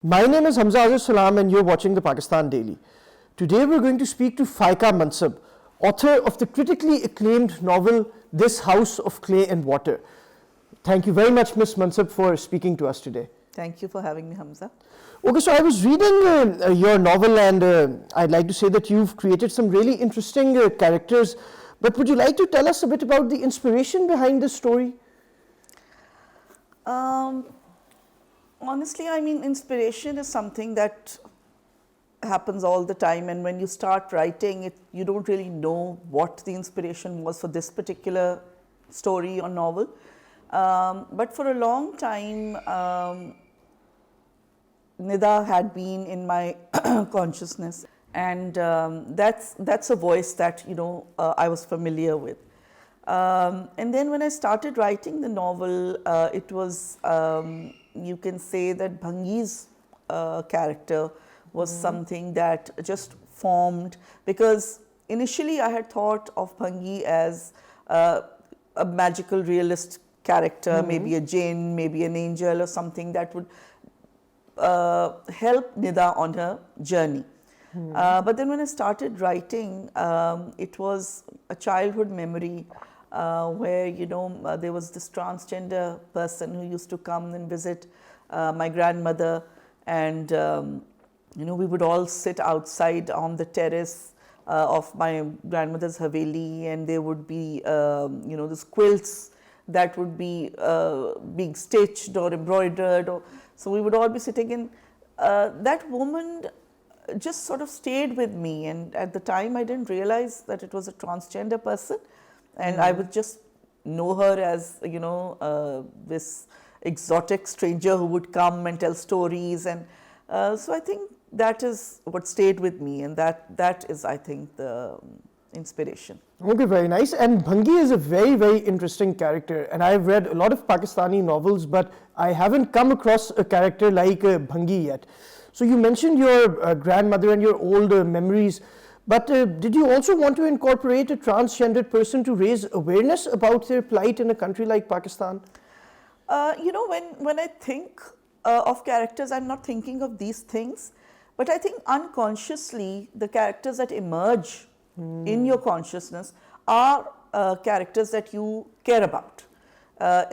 My name is Hamza Azhar Salam and you're watching the Pakistan Daily. Today we're going to speak to Faiqa Mansab, author of the critically acclaimed novel This House of Clay and Water. Thank you very much, Ms. Mansab, for speaking to us today. Thank you for having me, Hamza. Okay, so I was reading your novel and I'd like to say that you've created some really interesting characters. But would you like to tell us a bit about the inspiration behind this story? Honestly, I mean, inspiration is something that happens all the time, and when you start writing it, you don't really know what the inspiration was for this particular story or novel. But for a long time, Nida had been in my consciousness, and that's a voice that I was familiar with. And then when I started writing the novel, it was you can say that Bhangi's character was something that just formed, because initially I had thought of Bhangi as a magical realist character, maybe a jinn, maybe an angel or something that would help Nida on her journey. But then when I started writing, it was a childhood memory where there was this transgender person who used to come and visit my grandmother, and we would all sit outside on the terrace of my grandmother's haveli, and there would be these quilts that would be being stitched or embroidered, so we would all be sitting in. That woman just sort of stayed with me, and at the time I didn't realize that it was a transgender person, and I would just know her as this exotic stranger who would come and tell stories, and so I think that is what stayed with me, and that is, I think, the inspiration. Okay, very nice. And Bhangi is a very, very interesting character, and I've read a lot of Pakistani novels, but I haven't come across a character like Bhangi yet. So you mentioned your grandmother and your old memories, but did you also want to incorporate a transgendered person to raise awareness about their plight in a country like Pakistan? When I think of characters, I'm not thinking of these things, but I think unconsciously the characters that emerge in your consciousness are characters that you care about.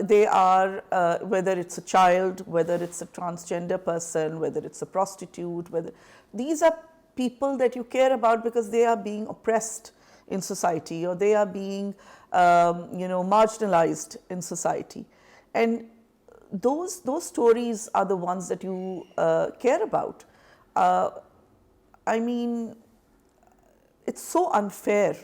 They are, whether it's a child, whether it's a transgender person, whether it's a prostitute, these are people that you care about because they are being oppressed in society, or they are being marginalized in society, and those stories are the ones that you care about. I mean, it's so unfair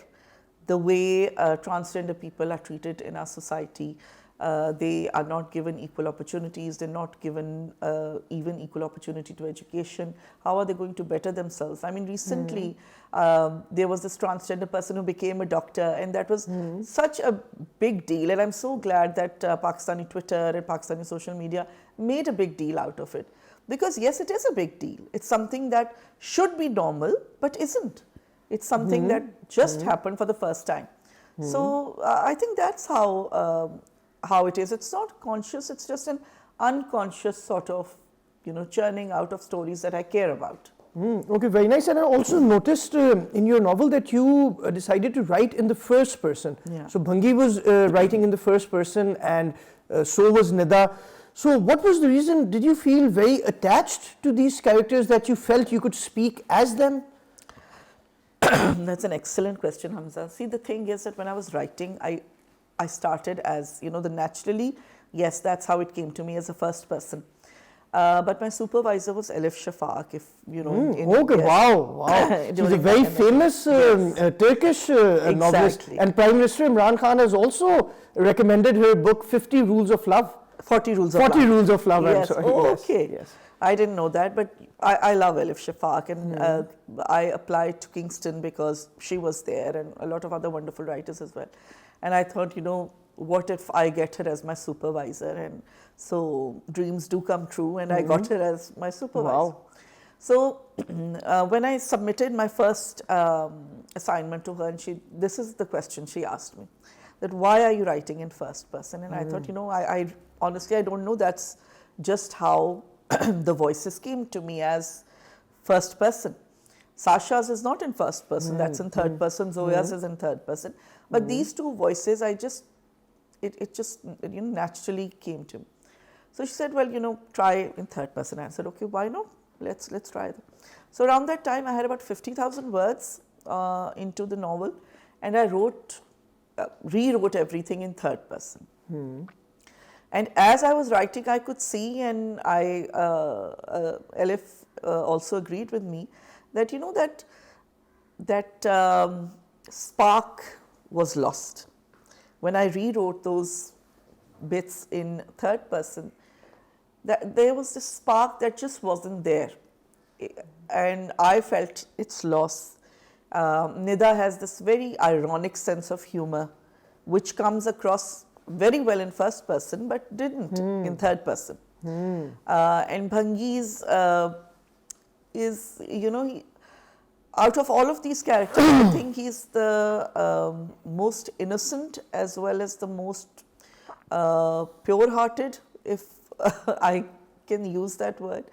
the way transgender people are treated in our society. They are not given equal opportunities, they're not given even equal opportunity to education. How are they going to better themselves? I mean, recently there was this transgender person who became a doctor, and that was such a big deal, and I'm so glad that Pakistani Twitter and Pakistani social media made a big deal out of it. Because yes, it is a big deal. It's something that should be normal, but isn't. It's something that just happened for the first time. So I think that's how it is. It's not conscious, it's just an unconscious sort of, churning out of stories that I care about. Okay, very nice. And I also noticed in your novel that you decided to write in the first person. Yeah. So Bhangi was writing in the first person, and so was Nida. So what was the reason? Did you feel very attached to these characters that you felt you could speak as them? That's an excellent question, Hamza. See, the thing is that when I was writing, I started as, naturally, yes, that's how it came to me, as a first person. But my supervisor was Elif Shafak, if you know. Okay, yes. Wow. She's a very famous Turkish novelist. And Prime Minister Imran Khan has also recommended her book, 50 Rules of Love. 40 Rules of Love. 40 Rules of Love, yes. I'm sorry. Oh, yes. okay. Yes. I didn't know that, but I love Elif Shafak, and I applied to Kingston because she was there, and a lot of other wonderful writers as well. And I thought, what if I get her as my supervisor? And so dreams do come true, and I got her as my supervisor. Wow. So when I submitted my first assignment to her, and this is the question she asked me, that why are you writing in first person? And I thought, I honestly, I don't know. That's just how the voices came to me as first person. Sasha's is not in first person, that's in third person. Zoya's is in third person. But these two voices, it just naturally came to me. So she said, well, try in third person. I said, okay, why not? Let's try that. So around that time, I had about 50,000 words into the novel, and I rewrote everything in third person. And as I was writing, I could see, and Elif also agreed with me, that that spark was lost. When I rewrote those bits in third person, that there was this spark that just wasn't there, and I felt its loss. Nida has this very ironic sense of humor, which comes across very well in first person, but didn't in third person. And Bhangi's is, out of all of these characters, I think he's the most innocent as well as the most pure-hearted, if I can use that word.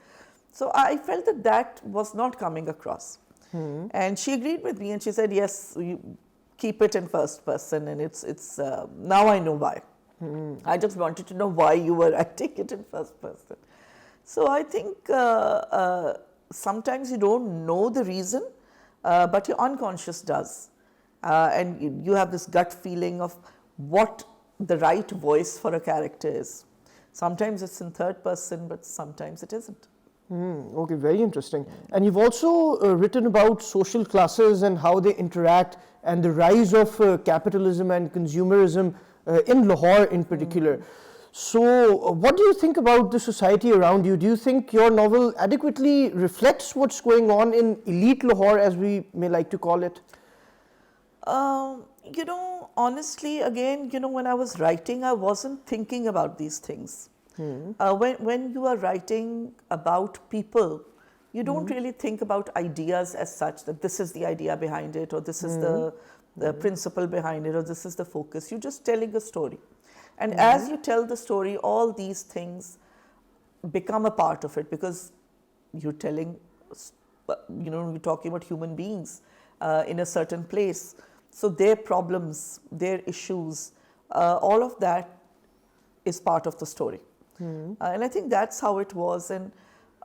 So I felt that was not coming across. And she agreed with me, and she said, yes, you keep it in first person, and it's now I know why. I just wanted to know why you were writing it in first person. So I think sometimes you don't know the reason, but your unconscious does. And you have this gut feeling of what the right voice for a character is. Sometimes it's in third person, but sometimes it isn't. Okay, very interesting. And you've also written about social classes and how they interact, and the rise of capitalism and consumerism in Lahore in particular. So what do you think about the society around you? Do you think your novel adequately reflects what's going on in elite Lahore, as we may like to call it? Honestly, again, when I was writing, I wasn't thinking about these things. When you are writing about people, you don't really think about ideas as such, that this is the idea behind it, or this is the principle behind it, or this is the focus. You're just telling a story. And as you tell the story, all these things become a part of it, because you're telling, you're talking about human beings in a certain place. So their problems, their issues, all of that is part of the story. And I think that's how it was. And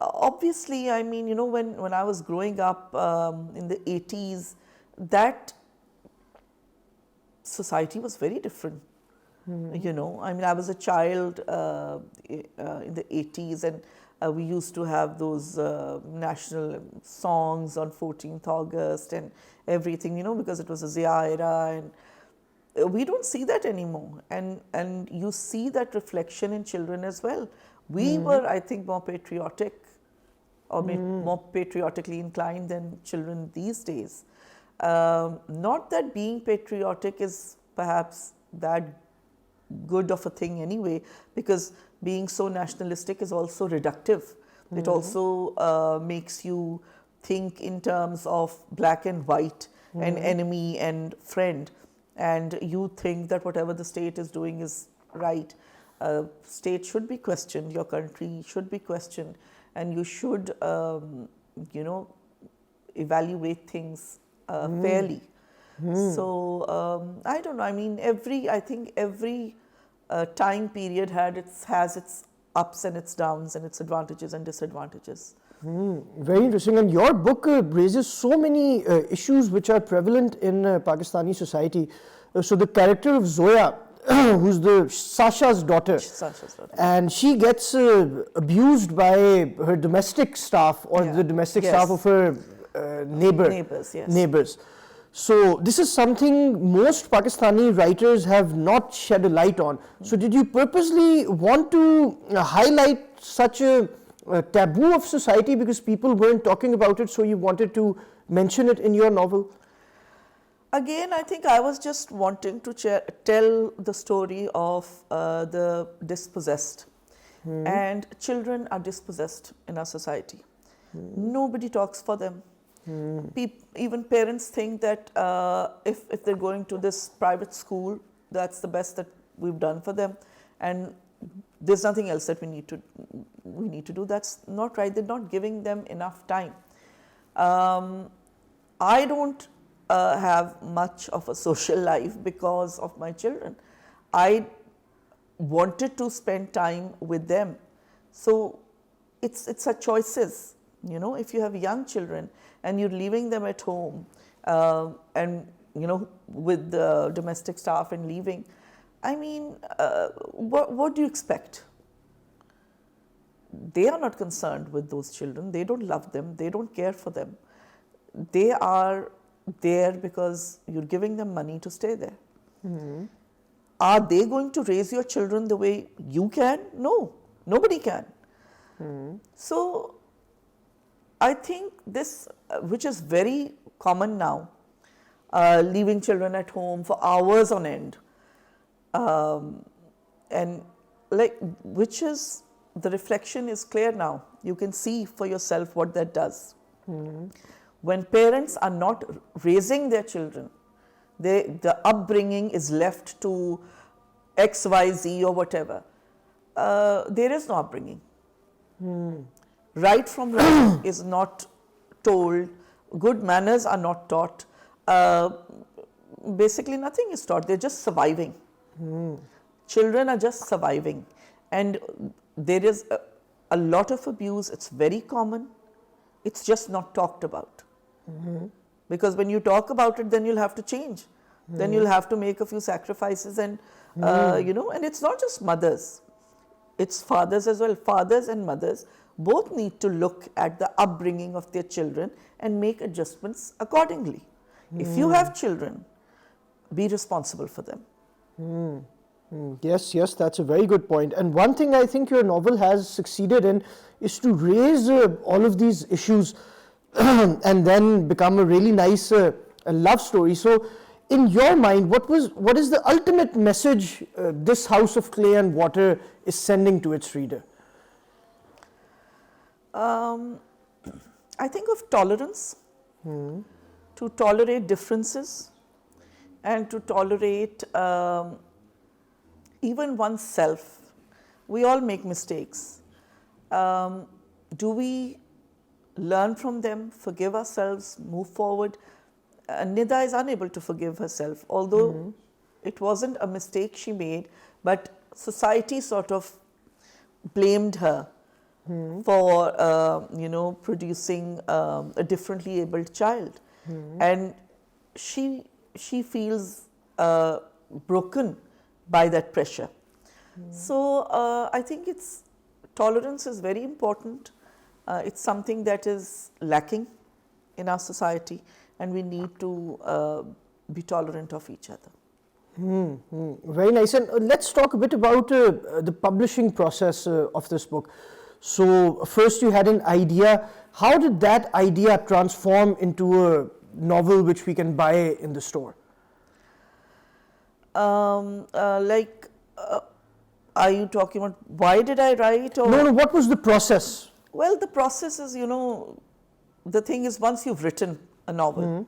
obviously, I mean, when I was growing up in the 80s, that society was very different. I mean, I was a child in the 80s, and we used to have those national songs on 14th August and everything, because it was a Zia era, and we don't see that anymore. And you see that reflection in children as well. We were, I think, more patriotic, or more patriotically inclined than children these days. Not that being patriotic is perhaps that good of a thing anyway, because being so nationalistic is also reductive. It also makes you think in terms of black and white, and enemy and friend, and you think that whatever the state is doing is right. State should be questioned, your country should be questioned, and you should evaluate things fairly. So I don't know. I mean, I think every time period has its ups and its downs, and its advantages and disadvantages. Very interesting. And your book raises so many issues which are prevalent in Pakistani society. So the character of Zoya, who's the Sasha's daughter, and she gets abused by her domestic staff, or the domestic staff of her neighbors. So this is something most Pakistani writers have not shed a light on. So did you purposely want to highlight such a taboo of society because people weren't talking about it, so you wanted to mention it in your novel? Again, I think I was just wanting to tell the story of the dispossessed. And children are dispossessed in our society. Nobody talks for them. Even parents think that if they're going to this private school, that's the best that we've done for them. And there's nothing else that we need to do. That's not right. They're not giving them enough time. I don't have much of a social life because of my children. I wanted to spend time with them. So it's a choices. You know, if you have young children and you're leaving them at home and, you know, with the domestic staff and leaving, I mean, what do you expect? They are not concerned with those children. They don't love them. They don't care for them. They are there because you're giving them money to stay there. Mm-hmm. Are they going to raise your children the way you can? No, nobody can. Mm-hmm. So I think this, which is very common now, leaving children at home for hours on end, and like, which is, the reflection is clear now. You can see for yourself what that does. Mm-hmm. When parents are not raising their children, the upbringing is left to X, Y, Z or whatever. There is no upbringing. Right from wrong is not told. Good manners are not taught. Basically, nothing is taught. They're just surviving. Children are just surviving. And there is a lot of abuse. It's very common. It's just not talked about. Because when you talk about it, then you'll have to change. Then you'll have to make a few sacrifices, and you know, and it's not just mothers, it's fathers as well. Fathers and mothers both need to look at the upbringing of their children and make adjustments accordingly. If you have children, be responsible for them. Yes, yes, that's a very good point. And one thing I think your novel has succeeded in is to raise all of these issues and then become a really nice a love story. So, in your mind, what is the ultimate message this House of Clay and Water is sending to its reader? I think of tolerance, to tolerate differences, and to tolerate even oneself. We all make mistakes. Do we learn from them, forgive ourselves, move forward? Nida is unable to forgive herself, although it wasn't a mistake she made, but society sort of blamed her for, you know, producing a differently abled child. And she feels broken by that pressure. So I think tolerance is very important. It's something that is lacking in our society, and we need to be tolerant of each other. Very nice. And let's talk a bit about the publishing process of this book. So first you had an idea. How did that idea transform into a novel which we can buy in the store? Are you talking about why did I write? Or? No, what was the process? Well, the process is, you know, the thing is, once you've written a novel,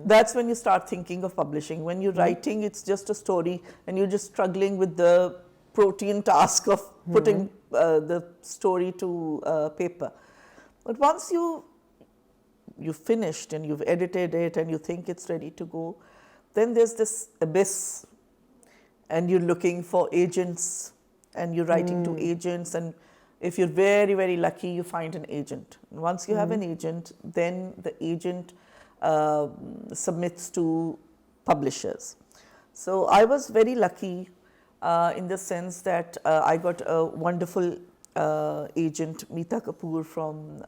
that's when you start thinking of publishing. When you're writing, it's just a story and you're just struggling with the protean task of putting the story to paper. But once you've finished and you've edited it and you think it's ready to go, then there's this abyss, and you're looking for agents and you're writing to agents, and if you're very, very lucky, you find an agent. And once you have an agent, then the agent submits to publishers. So I was very lucky in the sense that I got a wonderful agent, Meeta Kapoor from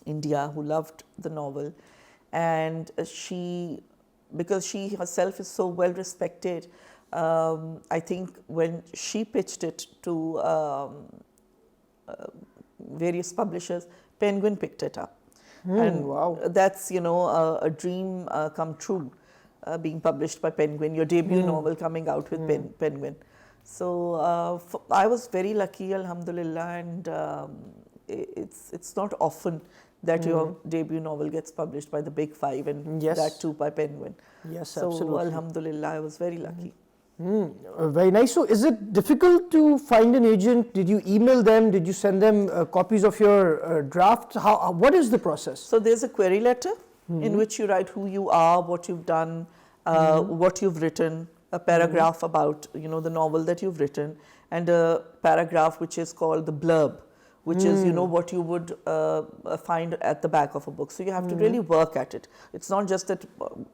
India, who loved the novel, and because she herself is so well respected, I think when she pitched it to various publishers, Penguin picked it up. And wow. That's, you know, a dream come true, being published by Penguin, your debut novel coming out with Penguin. So I was very lucky, alhamdulillah, and it's not often that your debut novel gets published by the big five, and that too by Penguin. Yes, so absolutely. Alhamdulillah, I was very lucky. Very nice. So, is it difficult to find an agent? Did you email them? Did you send them copies of your draft? What is the process? So there's a query letter in which you write who you are, what you've done, what you've written, a paragraph about the novel that you've written, and a paragraph which is called the blurb, which is what you would find at the back of a book. So you have to really work at it. It's not just that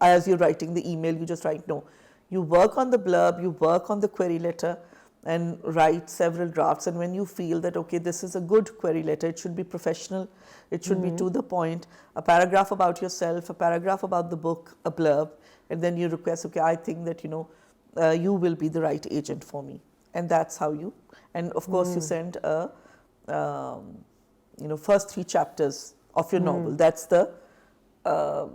as you're writing the email, you just write. No, you work on the blurb, you work on the query letter, and write several drafts. And when you feel that, okay, this is a good query letter, it should be professional, it should be to the point, a paragraph about yourself, a paragraph about the book, a blurb, and then you request, okay, I think that you will be the right agent for me. And that's how you, and of course you send a first 3 chapters of your novel. That's the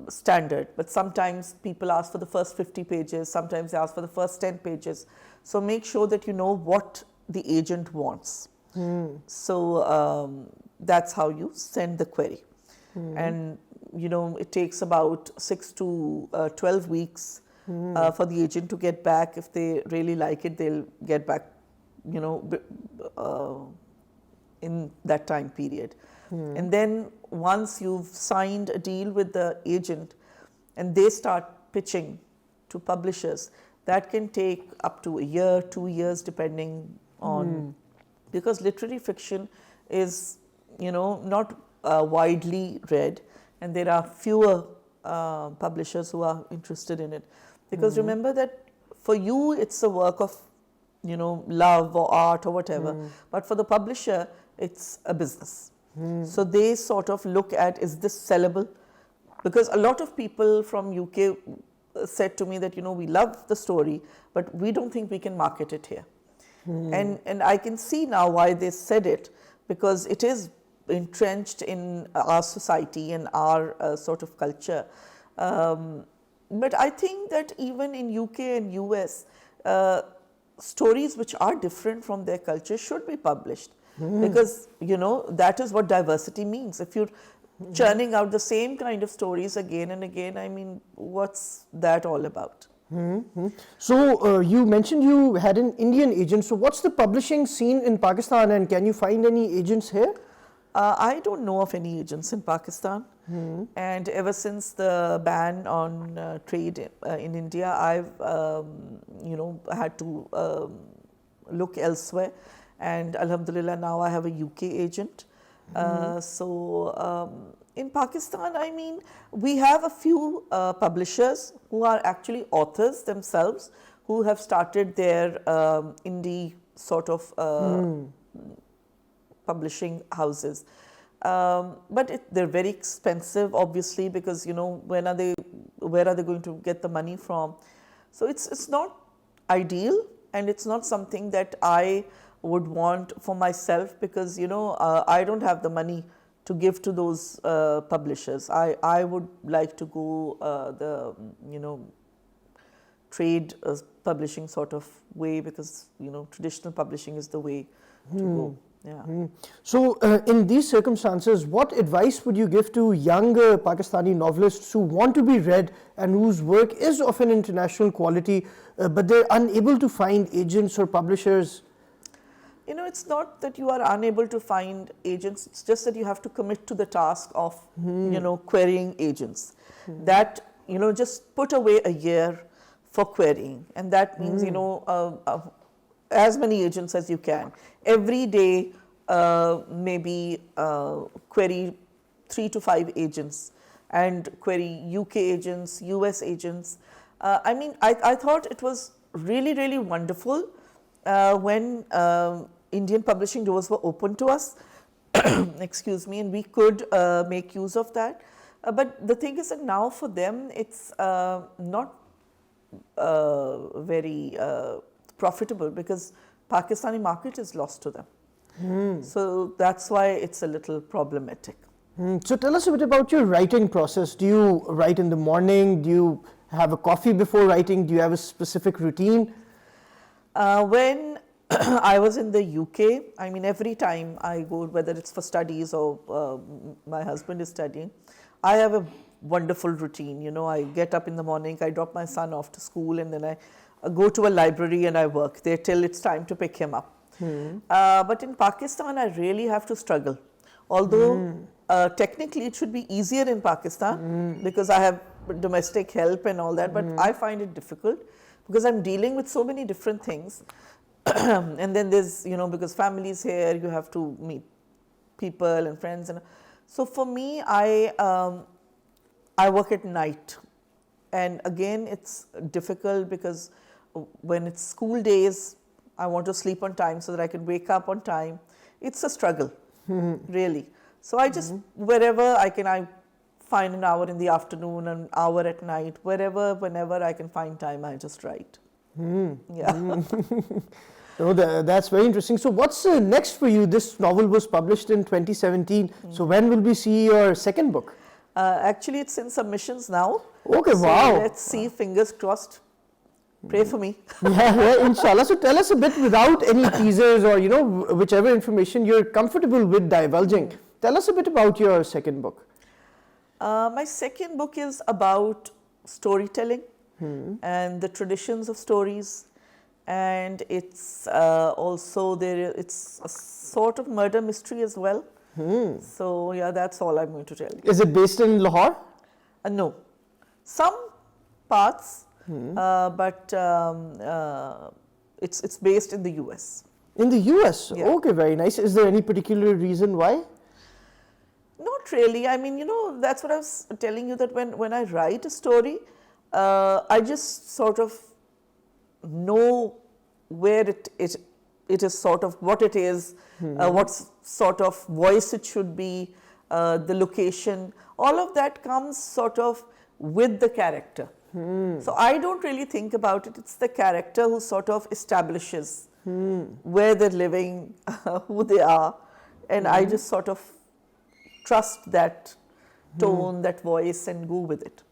standard. But sometimes people ask for the first 50 pages, sometimes they ask for the first 10 pages. So make sure that you know what the agent wants. So that's how you send the query. And it takes about 6 to 12 weeks for the agent to get back. If they really like it, they'll get back in that time period. And then once you've signed a deal with the agent and they start pitching to publishers, that can take up to a year, 2 years, depending on, because literary fiction is not widely read, and there are fewer publishers who are interested in it. Because remember that for you it's a work of love or art or whatever, but for the publisher it's a business. So they sort of look at, is this sellable? Because a lot of people from UK said to me that we love the story, but we don't think we can market it here. And I can see now why they said it, because it is entrenched in our society and our sort of culture. But I think that even in UK and US, stories which are different from their culture should be published. Because that is what diversity means. If you're churning out the same kind of stories again and again, I mean, what's that all about? So you mentioned you had an Indian agent. So what's the publishing scene in Pakistan, and can you find any agents here? I don't know of any agents in Pakistan. And ever since the ban on trade in India, I've had to look elsewhere. And Alhamdulillah, now I have a UK agent. So in Pakistan, I mean, we have a few publishers who are actually authors themselves, who have started their indie sort of publishing houses. But they're very expensive, obviously, because where are they going to get the money from? So it's not ideal, and it's not something that I would want for myself, because I don't have the money to give to those publishers. I would like to go the trade publishing sort of way, because traditional publishing is the way to go. Yeah. So in these circumstances, what advice would you give to young Pakistani novelists who want to be read and whose work is of an international quality, but they're unable to find agents or publishers? It's not that you are unable to find agents, it's just that you have to commit to the task of, querying agents. That, just put away a year for querying. And that means, as many agents as you can. Every day, maybe query 3 to 5 agents, and query UK agents, US agents. I mean, I thought it was really, really wonderful when Indian publishing doors were open to us, excuse me, and we could make use of that. But the thing is that now for them, it's not very profitable, because Pakistani market is lost to them. So that's why it's a little problematic. So tell us a bit about your writing process. Do you write in the morning? Do you have a coffee before writing? Do you have a specific routine? When I was in the UK, I mean, every time I go, whether it's for studies or my husband is studying, I have a wonderful routine. I get up in the morning, I drop my son off to school, and then go to a library and I work there till it's time to pick him up. But in Pakistan, I really have to struggle. Although technically it should be easier in Pakistan because I have domestic help and all that, but I find it difficult because I'm dealing with so many different things. And then there's, because family's here, you have to meet people and friends. And so for me, I work at night. And again, it's difficult because when it's school days, I want to sleep on time so that I can wake up on time. It's a struggle, really. So I just, wherever I can, I find an hour in the afternoon, an hour at night, whenever I can find time, I just write. Yeah. That's very interesting. So what's next for you? This novel was published in 2017. So when will we see your second book? Actually, it's in submissions now. Okay, so wow. Let's see, fingers crossed. Pray for me. Yeah, inshallah. So tell us a bit without any teasers or, whichever information you're comfortable with divulging. Tell us a bit about your second book. My second book is about storytelling and the traditions of stories. And it's also it's a sort of murder mystery as well. So yeah, that's all I'm going to tell you. Is it based in Lahore? No, some parts, but it's based in the US. In the US? Yeah. Okay, very nice. Is there any particular reason why? Not really. I mean, that's what I was telling you, that when I write a story, I just sort of know where it is, sort of what it is, what sort of voice it should be, the location. All of that comes sort of with the character. So I don't really think about it. It's the character who sort of establishes where they're living, who they are, and I just sort of trust that tone, that voice, and go with it.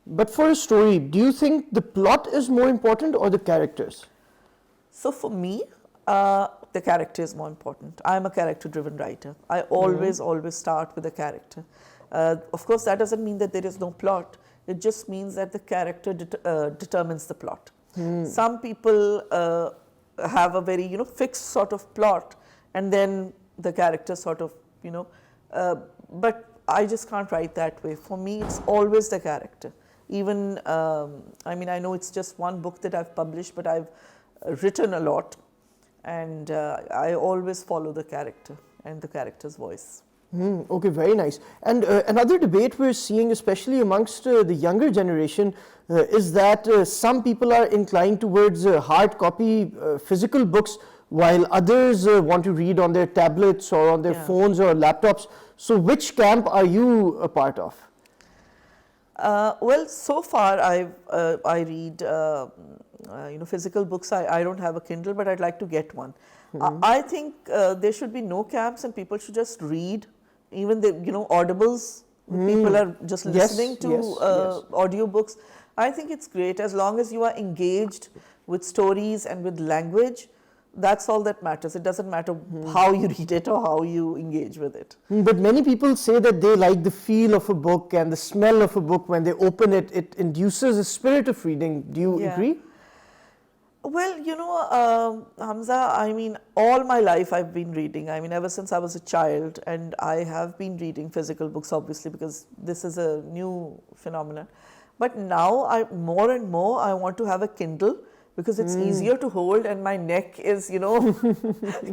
But for a story, do you think the plot is more important or the characters? So for me, the character is more important. I'm a character-driven writer. I always start with a character. Of course, that doesn't mean that there is no plot. It just means that the character determines the plot. Some people have a very, fixed sort of plot, and then the character sort of, but I just can't write that way. For me, it's always the character. Even, I know it's just one book that I've published, but I've written a lot, and I always follow the character and the character's voice. Okay, very nice. And another debate we're seeing, especially amongst the younger generation, is that some people are inclined towards hard copy physical books, while others want to read on their tablets or on their phones or laptops. So which camp are you a part of? Well, so far I read physical books. I don't have a Kindle, but I'd like to get one. I think there should be no camps, and people should just read. Even the audibles, people are just listening to audiobooks. I think it's great as long as you are engaged with stories and with language. That's all that matters. It doesn't matter how you read it or how you engage with it. But many people say that they like the feel of a book and the smell of a book when they open it. It induces a spirit of reading. Do you agree? Well, Hamza, all my life I've been reading. Ever since I was a child, and I have been reading physical books, obviously, because this is a new phenomenon. But now, more and more, I want to have a Kindle, because it's easier to hold, and my neck is,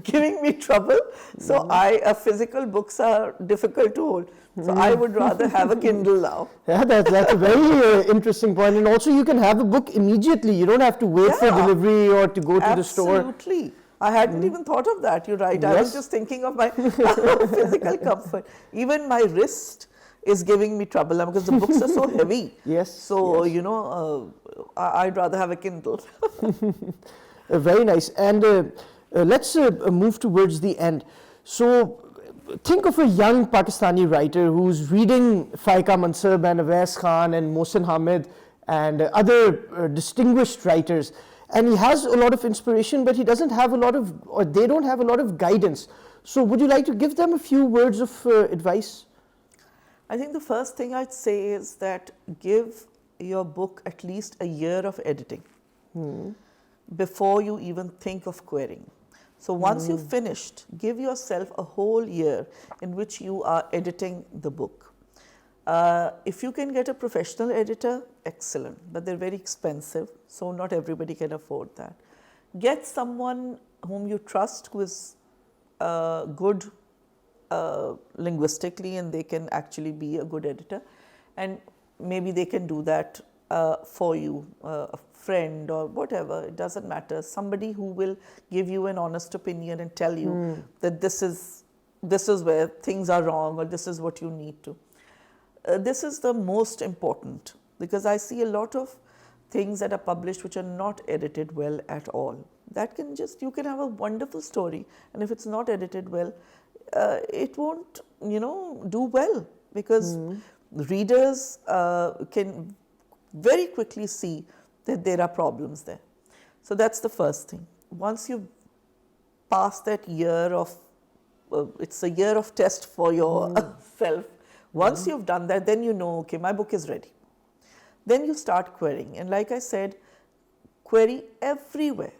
giving me trouble. So physical books are difficult to hold. So I would rather have a Kindle now. Yeah, that's a very interesting point. And also you can have a book immediately. You don't have to wait for delivery or to go to the store. Absolutely. I hadn't even thought of that. You're right. I was just thinking of my physical comfort. Even my wrist is giving me trouble because the books are so heavy. So, I'd rather have a Kindle. Very nice. And let's move towards the end. So, think of a young Pakistani writer who's reading Faiqa Mansab and Awais Khan and Mohsin Hamid and other distinguished writers. And he has a lot of inspiration, but he doesn't have a lot of, or they don't have a lot of guidance. So would you like to give them a few words of advice? I think the first thing I'd say is that give your book at least a year of editing. before you even think of querying. So once you've finished, give yourself a whole year in which you are editing the book. If you can get a professional editor, excellent, but they're very expensive, so not everybody can afford that. Get someone whom you trust who is good linguistically, and they can actually be a good editor, and maybe they can do that for you, a friend or whatever, it doesn't matter. Somebody who will give you an honest opinion and tell you that this is where things are wrong, or this is what you need to. This is the most important, because I see a lot of things that are published which are not edited well at all. That can you can have a wonderful story, and if it's not edited well, it won't, do well, because readers can very quickly see that there are problems there. So that's the first thing. Once you pass that year of, it's a year of test for yourself. Once you've done that, then you know, okay, my book is ready. Then you start querying. And like I said, query everywhere.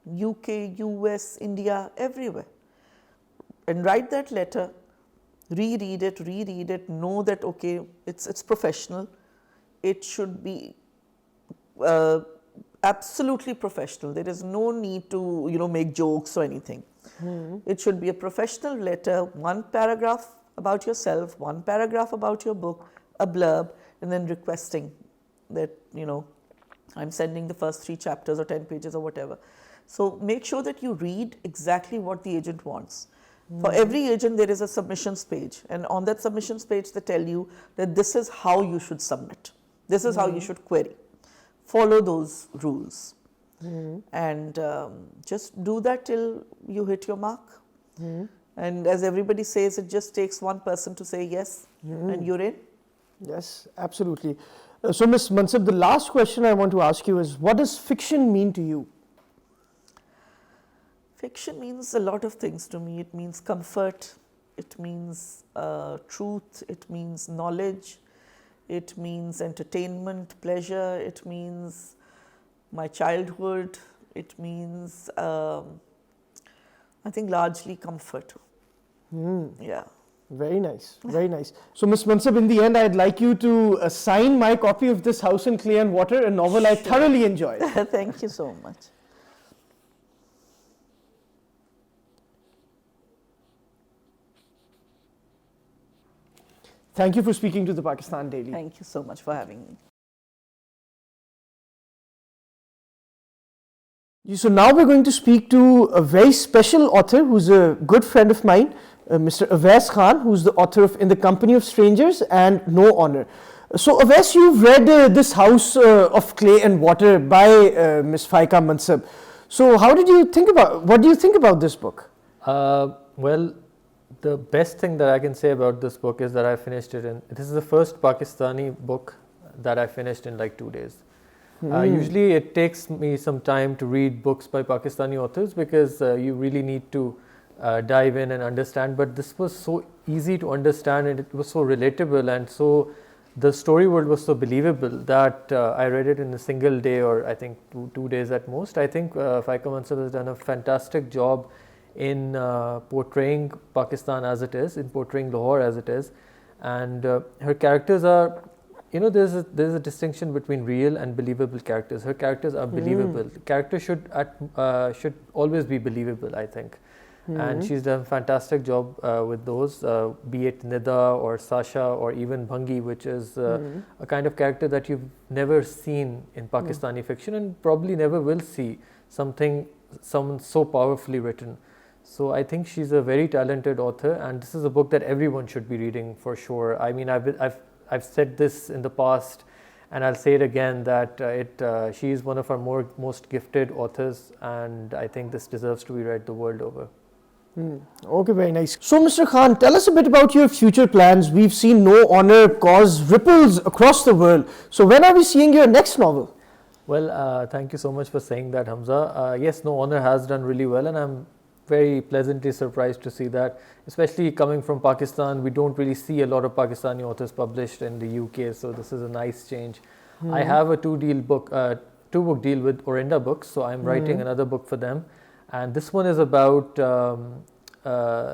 UK, US, India, everywhere. And write that letter, reread it, know that, okay, it's professional. It should be absolutely professional. There is no need to, make jokes or anything. It should be a professional letter, one paragraph about yourself, one paragraph about your book, a blurb, and then requesting that, I'm sending the first 3 chapters or 10 pages or whatever. So make sure that you read exactly what the agent wants. For every agent, there is a submissions page, and on that submissions page, they tell you that this is how you should submit. This is how you should query. Follow those rules. And just do that till you hit your mark. And as everybody says, it just takes one person to say yes, and you're in. Yes, absolutely. So Ms. Mansab, the last question I want to ask you is, what does fiction mean to you? Fiction means a lot of things to me. It means comfort, it means truth, it means knowledge, it means entertainment, pleasure, it means my childhood, it means, I think, largely comfort. Yeah. Very nice, very nice. So Ms. Mansab, in the end, I'd like you to sign my copy of this House in Clay and Water, a novel I thoroughly enjoyed. Thank you so much. Thank you for speaking to the Pakistan Daily. Thank you so much for having me. So now we're going to speak to a very special author who's a good friend of mine, Mr. Awais Khan, who's the author of In the Company of Strangers and No Honor. So Awais, you've read this House of Clay and Water by Ms. Faiqa Mansab. So what do you think about this book? Well, the best thing that I can say about this book is that I finished it this is the first Pakistani book that I finished in like 2 days. Usually it takes me some time to read books by Pakistani authors, because you really need to dive in and understand, but this was so easy to understand, and it was so relatable, and so the story world was so believable that I read it in a single day, or I think two days at most. I think Faiqa Mansab has done a fantastic job in portraying Pakistan as it is, in portraying Lahore as it is, and her characters are, there's a distinction between real and believable characters. Her characters are believable. Characters should always be believable, I think, and she's done a fantastic job with those, be it Nida or Sasha or even Bhangi, which is a kind of character that you've never seen in Pakistani fiction, and probably never will see someone so powerfully written. So I think she's a very talented author, and this is a book that everyone should be reading for sure. I mean, I've said this in the past, and I'll say it again, that she is one of our most gifted authors, and I think this deserves to be read the world over. Okay, very nice. So Mr. Khan, tell us a bit about your future plans. We've seen No Honor cause ripples across the world. So when are we seeing your next novel? Well, thank you so much for saying that, Hamza. Yes, No Honor has done really well, and I'm very pleasantly surprised to see that, especially coming from Pakistan. We don't really see a lot of Pakistani authors published in the UK, so this is a nice change. I have a two-deal book, two-book deal with Orinda Books, so I'm writing another book for them, and this one is about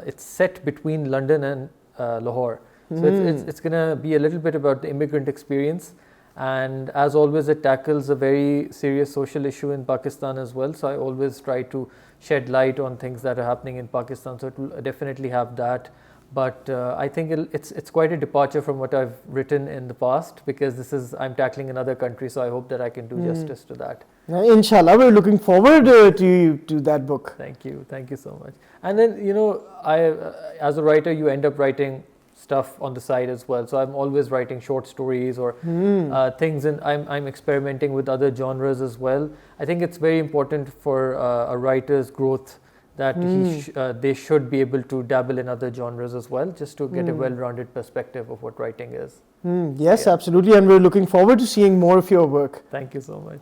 it's set between London and Lahore. So it's going to be a little bit about the immigrant experience, and as always it tackles a very serious social issue in Pakistan as well, so I always try to shed light on things that are happening in Pakistan, so it will definitely have that. But I think it's quite a departure from what I've written in the past, because I'm tackling another country, so I hope that I can do justice to that. Inshallah, we're looking forward to that book. Thank you so much. And then as a writer, you end up writing stuff on the side as well. So I'm always writing short stories or things, and I'm experimenting with other genres as well. I think it's very important for a writer's growth that they should be able to dabble in other genres as well, just to get a well-rounded perspective of what writing is. Yes, absolutely, and we're looking forward to seeing more of your work. Thank you so much.